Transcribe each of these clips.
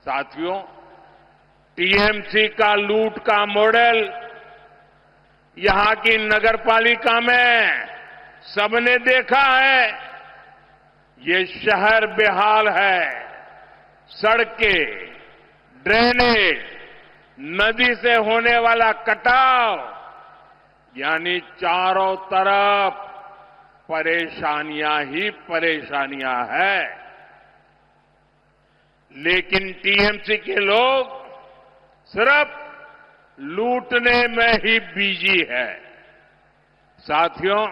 साथियों, टीएमसी का लूट का मॉडल यहां की नगरपालिका में सबने देखा है। ये शहर बेहाल है। सड़कें, ड्रेनेज, नदी से होने वाला कटाव, यानी चारों तरफ परेशानियां ही परेशानियां हैं। लेकिन टीएमसी के लोग सिर्फ लूटने में ही बिजी है। साथियों,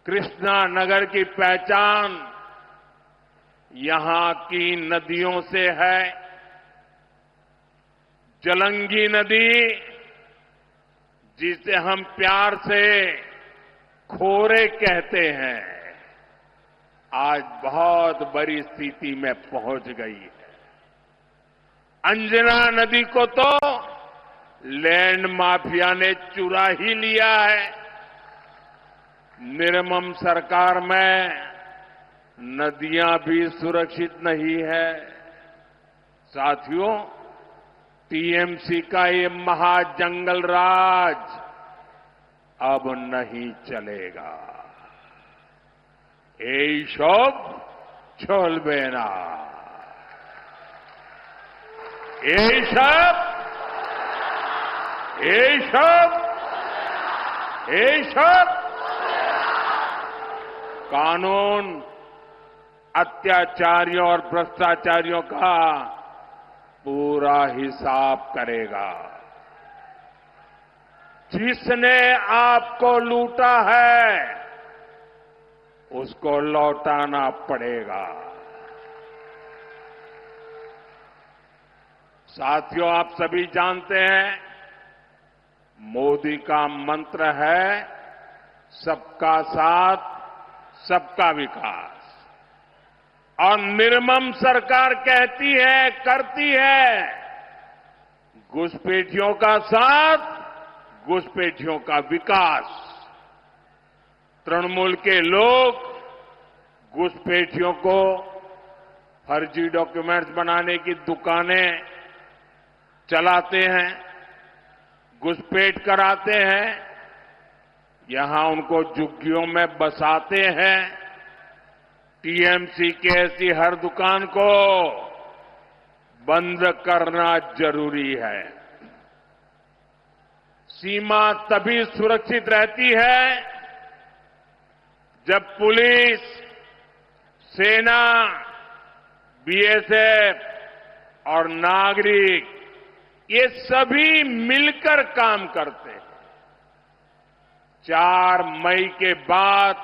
कृष्णा नगर की पहचान यहां की नदियों से है। जलंगी नदी, जिसे हम प्यार से खोरे कहते हैं, आज बहुत बड़ी स्थिति में पहुंच गई है। अंजना नदी को तो लैंड माफिया ने चुरा ही लिया है। निर्मम सरकार में नदियां भी सुरक्षित नहीं है। साथियों, टीएमसी का ये महाजंगल राज अब नहीं चलेगा। এইসব চলবে না। এইসব कानून अत्याचारियों और भ्रष्टाचारियों का पूरा हिसाब करेगा। जिसने आपको लूटा है उसको लौटाना पड़ेगा। साथियों, आप सभी जानते हैं, मोदी का मंत्र है सबका साथ, सबका विकास। और निर्मम सरकार कहती है, करती है, घुसपैठियों का साथ, घुसपैठियों का विकास। तृणमूल के लोग घुसपैठियों को फर्जी डॉक्यूमेंट्स बनाने की दुकानें चलाते हैं, घुसपैठ कराते हैं, यहां उनको झुग्गियों में बसाते हैं। टीएमसी की ऐसी हर दुकान को बंद करना जरूरी है। सीमा तभी सुरक्षित रहती है जब पुलिस, सेना, बीएसएफ और नागरिक ये सभी मिलकर काम करते हैं। 4 मई के बाद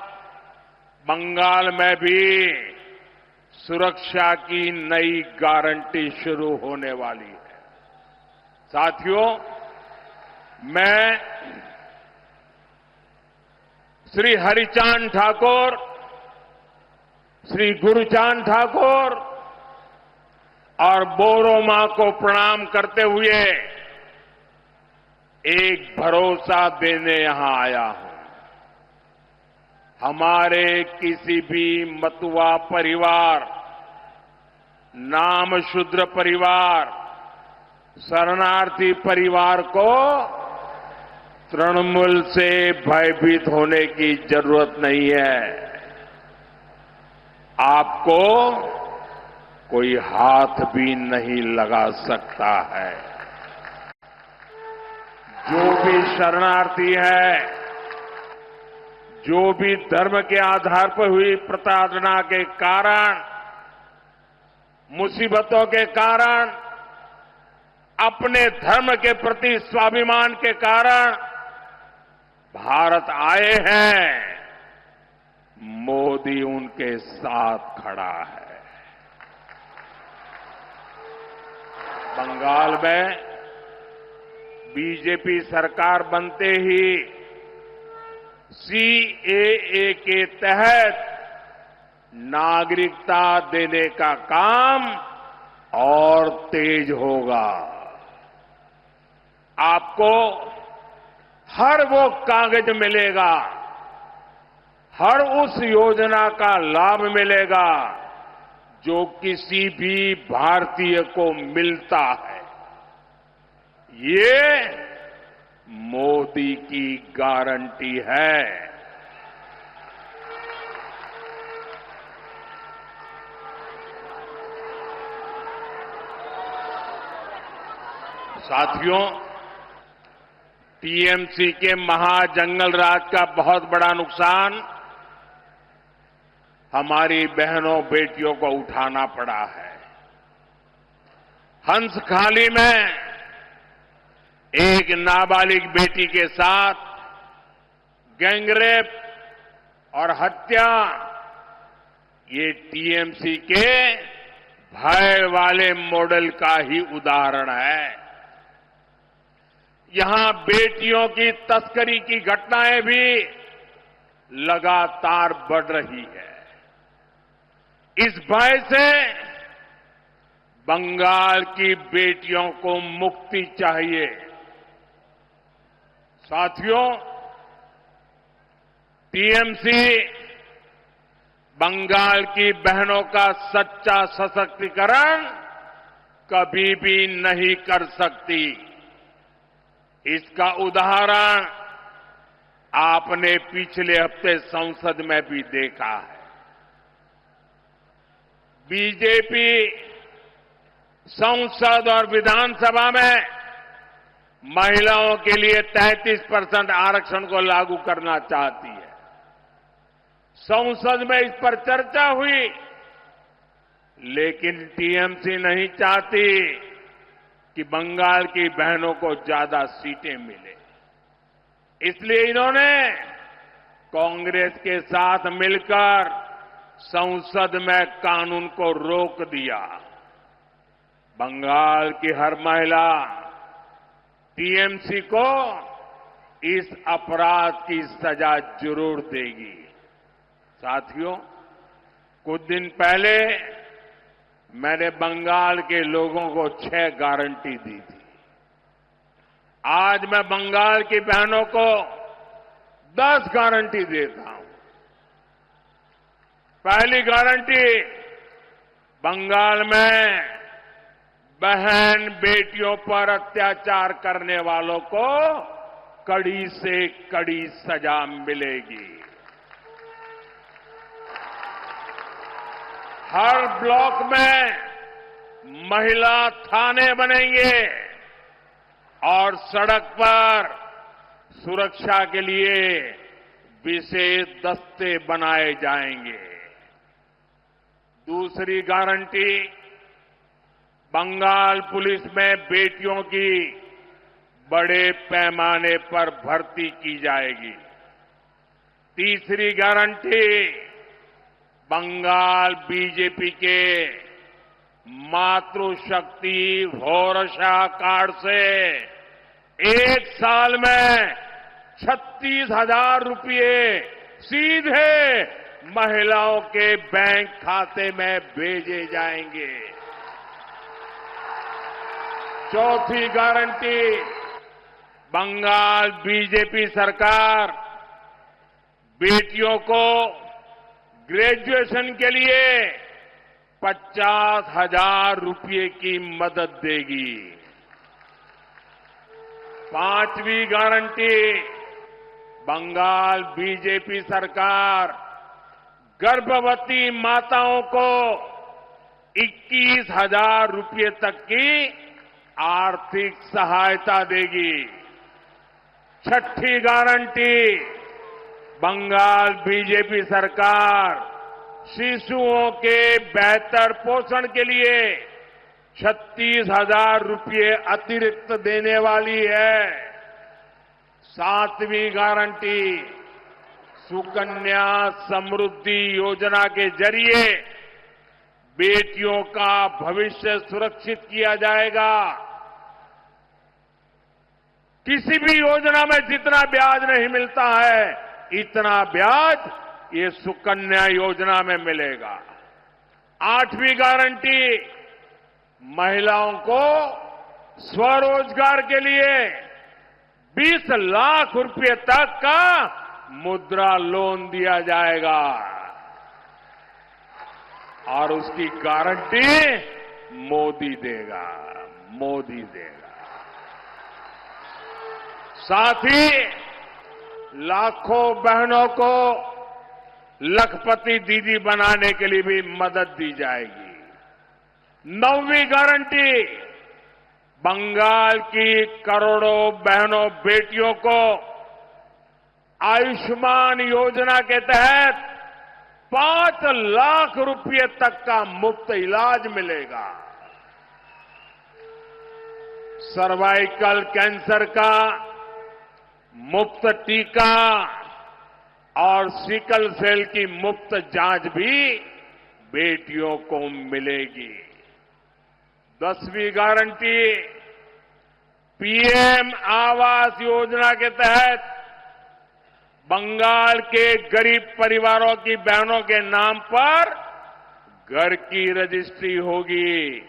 बंगाल में भी सुरक्षा की नई गारंटी शुरू होने वाली है। साथियों, मैं श्री हरिचांद ठाकुर, श्री गुरुचांद ठाकुर और बोरो मां को प्रणाम करते हुए एक भरोसा देने यहां आया हूं। हमारे किसी भी मतुआ परिवार, नाम शूद्र परिवार, शरणार्थी परिवार को तृणमूल से भयभीत होने की जरूरत नहीं है। आपको कोई हाथ भी नहीं लगा सकता है। जो भी शरणार्थी है, जो भी धर्म के आधार पर हुई प्रताड़ना के कारण, मुसीबतों के कारण, अपने धर्म के प्रति स्वाभिमान के कारण भारत आए हैं, मोदी उनके साथ खड़ा है। बंगाल में बीजेपी सरकार बनते ही सीएए के तहत नागरिकता देने का काम और तेज होगा। आपको हर वो कागज मिलेगा, हर उस योजना का लाभ मिलेगा जो किसी भी भारतीय को मिलता है, ये मोदी की गारंटी है। साथियों, टीएमसी के महाजंगल राज का बहुत बड़ा नुकसान हमारी बहनों बेटियों को उठाना पड़ा है। हंसखाली में एक नाबालिग बेटी के साथ गैंगरेप और हत्या, ये टीएमसी के भय वाले मॉडल का ही उदाहरण है। यहां बेटियों की तस्करी की घटनाएं भी लगातार बढ़ रही है। इस भय से बंगाल की बेटियों को मुक्ति चाहिए। साथियों, टीएमसी बंगाल की बहनों का सच्चा सशक्तिकरण कभी भी नहीं कर सकती। इसका उदाहरण आपने पिछले हफ्ते संसद में भी देखा है। बीजेपी संसद और विधानसभा में महिलाओं के लिए 33% आरक्षण को लागू करना चाहती है। संसद में इस पर चर्चा हुई, लेकिन टीएमसी नहीं चाहती कि बंगाल की बहनों को ज्यादा सीटें मिले। इसलिए इन्होंने कांग्रेस के साथ मिलकर संसद में कानून को रोक दिया। बंगाल की हर महिला टीएमसी को इस अपराध की सजा जरूर देगी। साथियों, कुछ दिन पहले मैंने बंगाल के लोगों को 6 गारंटी दी थी। आज मैं बंगाल की बहनों को 10 गारंटी देता हूं। पहली गारंटी, बंगाल में बहन बेटियों पर अत्याचार करने वालों को कड़ी से कड़ी सजा मिलेगी। हर ब्लॉक में महिला थाने बनेंगे और सड़क पर सुरक्षा के लिए विशेष दस्ते बनाए जाएंगे। दूसरी गारंटी, बंगाल पुलिस में बेटियों की बड़े पैमाने पर भर्ती की जाएगी। तीसरी गारंटी, बंगाल बीजेपी के मातृशक्ति भरोसा कार्ड से 1 साल में 36,000 रुपये सीधे महिलाओं के बैंक खाते में भेजे जाएंगे। चौथी गारंटी, बंगाल बीजेपी सरकार बेटियों को ग्रेजुएशन के लिए 50,000 रुपये की मदद देगी। पांचवी गारंटी, बंगाल बीजेपी सरकार गर्भवती माताओं को 21,000 रुपये तक की आर्थिक सहायता देगी। छठी गारंटी, बंगाल बीजेपी सरकार शिशुओं के बेहतर पोषण के लिए 36,000 रुपये अतिरिक्त देने वाली है। सातवीं गारंटी, सुकन्या समृद्धि योजना के जरिए बेटियों का भविष्य सुरक्षित किया जाएगा। किसी भी योजना में जितना ब्याज नहीं मिलता है, इतना ब्याज ये सुकन्या योजना में मिलेगा। आठवीं गारंटी, महिलाओं को स्वरोजगार के लिए 20 लाख रुपए तक का मुद्रा लोन दिया जाएगा। और उसकी गारंटी मोदी देगा, मोदी देगा। साथ ही लाखों बहनों को लखपति दीदी बनाने के लिए भी मदद दी जाएगी। 9वीं गारंटी बंगाल की करोड़ों बहनों बेटियों को आयुष्मान योजना के तहत 5 लाख रुपए तक का मुफ्त इलाज मिलेगा। सर्वाइकल कैंसर का मुफ्त टीका और सिकल सेल की मुफ्त जांच भी बेटियों को मिलेगी। 10वीं गारंटी पीएम आवास योजना के तहत बंगाल के गरीब परिवारों की बहनों के नाम पर घर की रजिस्ट्री होगी।